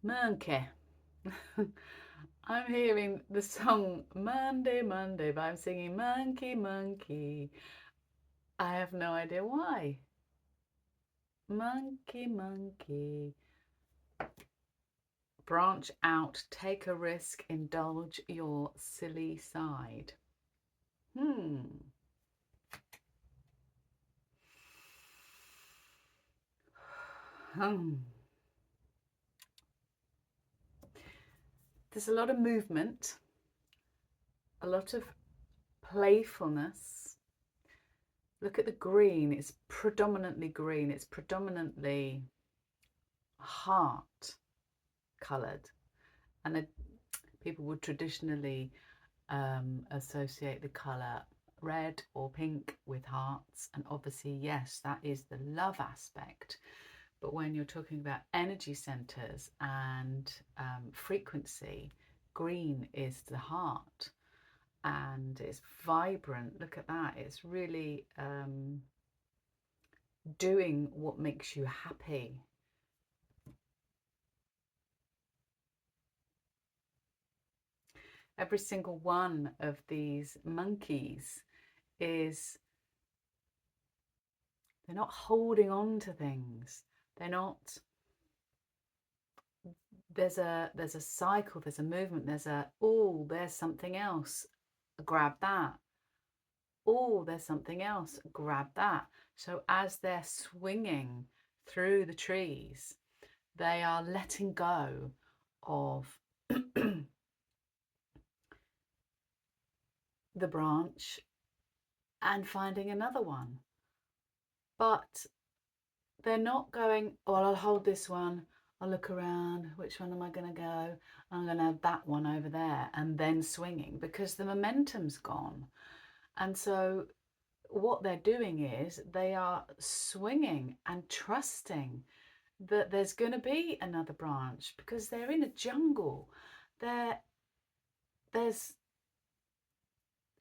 Monkey. I'm hearing the song Monday, Monday, but I'm singing Monkey, Monkey. I have no idea why. Monkey, Monkey. Branch out, take a risk, indulge your silly side. Hmm. Hmm. There's a lot of movement, a lot of playfulness. Look at the green. It's predominantly green. It's predominantly heart coloured. And people would traditionally associate the colour red or pink with hearts. And obviously, yes, that is the love aspect. But when you're talking about energy centres and frequency, green is the heart and it's vibrant. Look at that. It's really doing what makes you happy. Every single one of these monkeys is, they're not holding on to things. They're not, there's a cycle, there's a movement, there's something else, grab that. Oh, there's something else, grab that. So as they're swinging through the trees, they are letting go of the branch and finding another one. But they're not going, oh, well, I'll hold this one, I'll look around, which one am I going to go? I'm going to have that one over there, and then swinging, because the momentum's gone. And so what they're doing is they are swinging and trusting that there's going to be another branch, because they're in a jungle. There's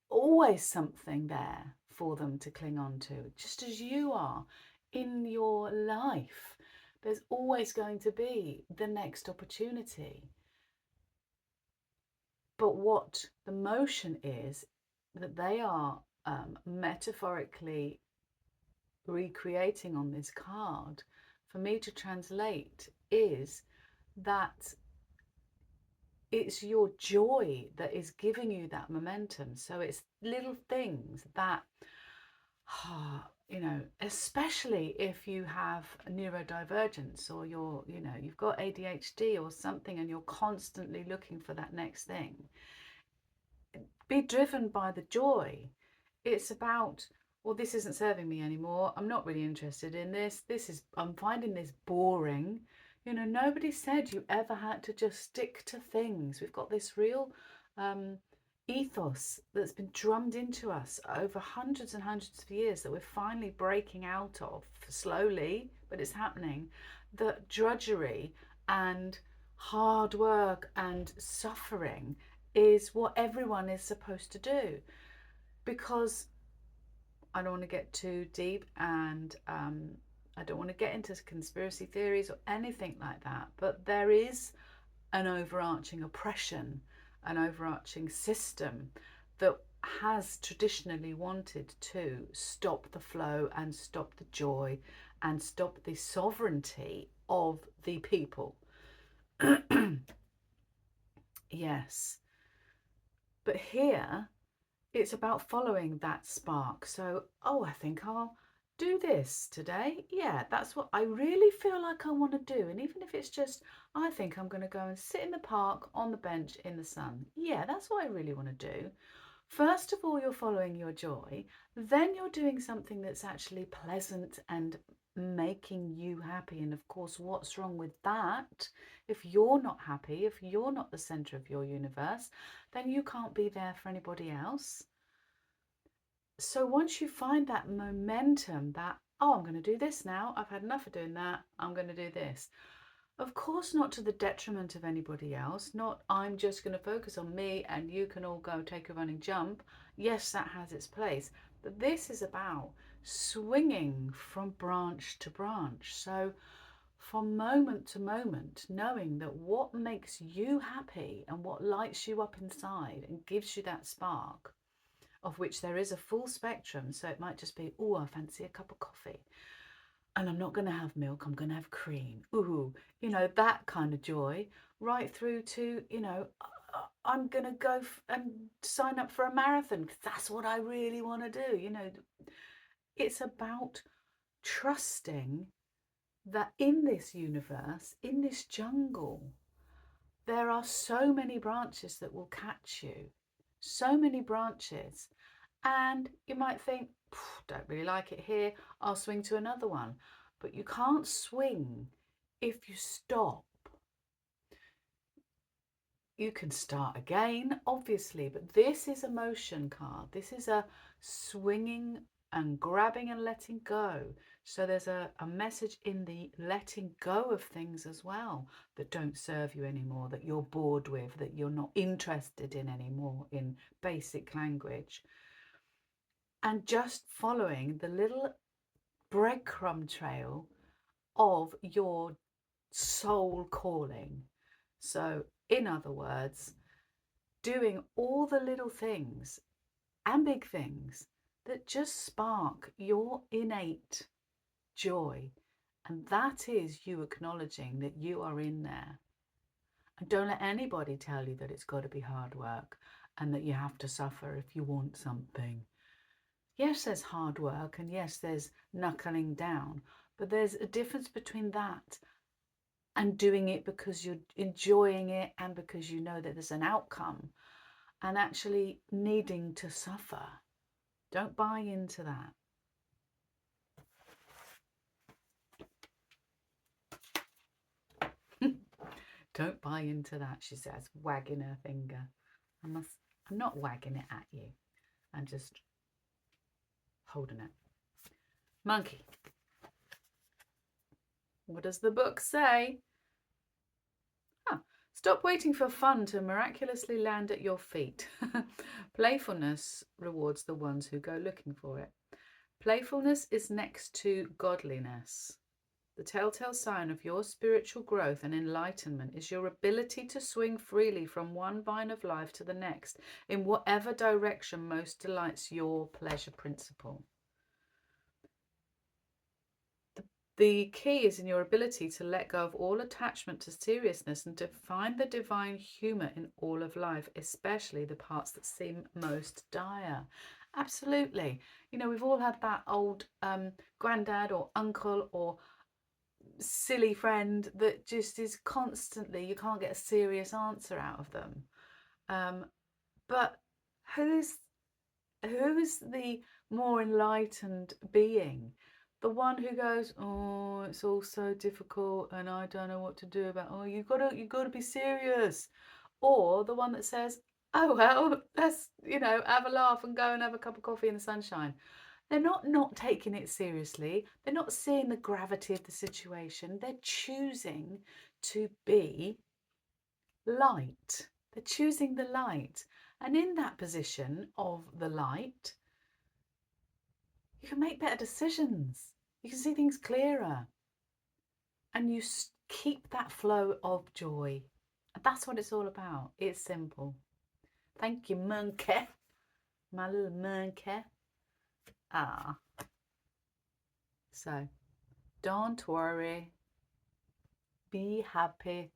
always something there for them to cling on to, just as you are in your life. There's always going to be the next opportunity. But what the motion is that they are metaphorically recreating on this card, for me to translate, is that it's your joy that is giving you that momentum. So it's little things that, especially if you have neurodivergence, or you've got ADHD or something, and you're constantly looking for that next thing, be driven by the joy. It's about, well, this isn't serving me anymore. I'm not really interested in this. I'm finding this boring. Nobody said you ever had to just stick to things. We've got this real ethos that's been drummed into us over hundreds and hundreds of years that we're finally breaking out of, slowly, but it's happening. The drudgery and hard work and suffering is what everyone is supposed to do, because I don't want to get too deep, and I don't want to get into conspiracy theories or anything like that, but there is an overarching oppression, an overarching system that has traditionally wanted to stop the flow and stop the joy and stop the sovereignty of the people. Yes. But here, it's about following that spark. So, oh, I think I'll do this today. Yeah, that's what I really feel like I want to do. And even if it's just, I think I'm going to go and sit in the park on the bench in the sun. Yeah, that's what I really want to do. First of all, you're following your joy. Then you're doing something that's actually pleasant and making you happy. And of course, what's wrong with that? If you're not happy, if you're not the center of your universe, then you can't be there for anybody else. So once you find that momentum, that, oh, I'm going to do this now, I've had enough of doing that, I'm going to do this. Of course, not to the detriment of anybody else, not I'm just going to focus on me and you can all go take a running jump. Yes, that has its place. But this is about swinging from branch to branch. So from moment to moment, knowing that what makes you happy and what lights you up inside and gives you that spark, of which there is a full spectrum. So it might just be, oh, I fancy a cup of coffee and I'm not going to have milk, I'm going to have cream. Ooh, you know, that kind of joy, right through to, you know, I'm going to go and sign up for a marathon because that's what I really want to do. You know, it's about trusting that in this universe, in this jungle, there are so many branches that will catch you, so many branches. And you might think, don't really like it here, I'll swing to another one. But you can't swing if you stop. You can start again, obviously, but this is a motion card. This is a swinging and grabbing and letting go. So there's a message in the letting go of things as well that don't serve you anymore, that you're bored with, that you're not interested in anymore in basic language. And just following the little breadcrumb trail of your soul calling. So, in other words, doing all the little things and big things that just spark your innate joy. And that is you acknowledging that you are in there. And don't let anybody tell you that it's got to be hard work and that you have to suffer if you want something. Yes, there's hard work and yes, there's knuckling down, but there's a difference between that and doing it because you're enjoying it and because you know that there's an outcome, and actually needing to suffer. Don't buy into that. Don't buy into that, she says, wagging her finger. I'm not wagging it at you. I'm just holding it. Monkey. What does the book say? Stop waiting for fun to miraculously land at your feet. Playfulness rewards the ones who go looking for it. Playfulness is next to godliness. The telltale sign of your spiritual growth and enlightenment is your ability to swing freely from one vine of life to the next, in whatever direction most delights your pleasure principle. The key is in your ability to let go of all attachment to seriousness and to find the divine humour in all of life, especially the parts that seem most dire. Absolutely. You know, we've all had that old granddad or uncle or silly friend that just is constantly, you can't get a serious answer out of them. But who's the more enlightened being? The one who goes, oh, it's all so difficult and I don't know what to do about, oh, you've got to be serious. Or the one that says, oh, well, let's, you know, have a laugh and go and have a cup of coffee in the sunshine. They're not taking it seriously. They're not seeing the gravity of the situation. They're choosing to be light. They're choosing the light. And in that position of the light, you can make better decisions. You can see things clearer. And you keep that flow of joy. And that's what it's all about. It's simple. Thank you, monkey. My little monkey. So, don't worry. Be happy.